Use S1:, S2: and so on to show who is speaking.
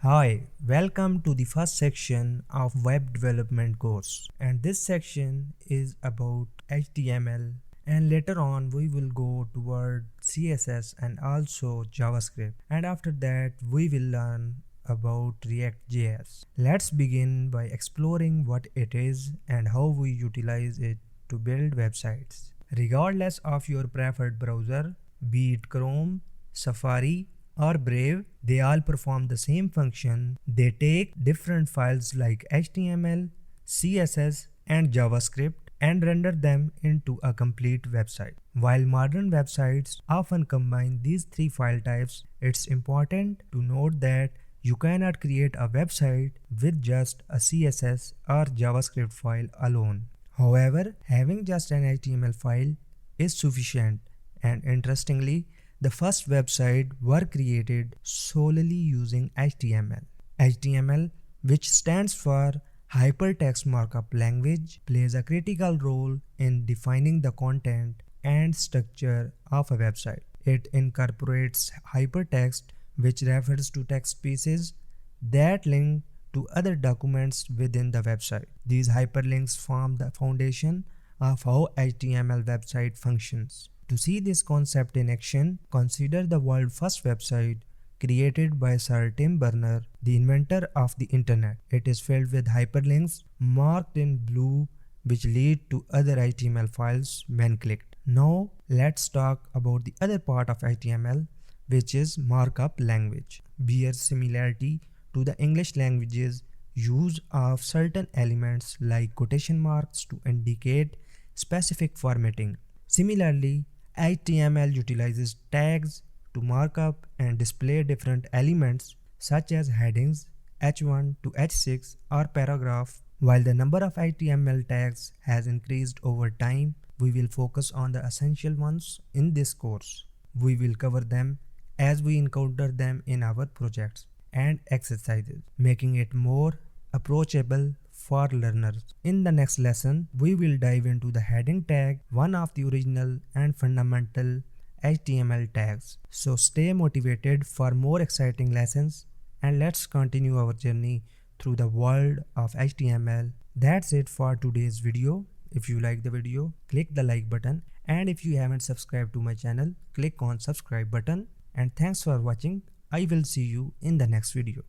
S1: Hi, welcome to the first section of web development course, and this section is about HTML, and later on we will go toward CSS and also JavaScript, and after that we will learn about React.js. Let's begin by exploring what it is and how we utilize it to build websites. Regardless of your preferred browser, be it Chrome, Safari, or Brave, they all perform the same function. They take different files like HTML, CSS, and JavaScript and render them into a complete website. While modern websites often combine these three file types, it's important to note that you cannot create a website with just a CSS or JavaScript file alone. However, having just an HTML file is sufficient, and interestingly, the first websites were created solely using HTML. HTML, which stands for Hypertext Markup Language, plays a critical role in defining the content and structure of a website. It incorporates hypertext, which refers to text pieces that link to other documents within the website. These hyperlinks form the foundation of how HTML website functions. To see this concept in action, consider the world's first website created by Sir Tim Berners, the inventor of the internet. It is filled with hyperlinks marked in blue which lead to other HTML files when clicked. Now let's talk about the other part of HTML, which is markup language. Bears similarity to the English language's use of certain elements like quotation marks to indicate specific formatting. Similarly, HTML utilizes tags to mark up and display different elements such as headings, H1 to H6 or paragraph. While the number of HTML tags has increased over time, we will focus on the essential ones in this course. We will cover them as we encounter them in our projects and exercises, making it more approachable for learners. In the next lesson, we will dive into the heading tag, one of the original and fundamental HTML tags. So stay motivated for more exciting lessons and let's continue our journey through the world of HTML. That's it for today's video. If you like the video, click the like button, and if you haven't subscribed to my channel, click on subscribe button. And thanks for watching. I will see you in the next video.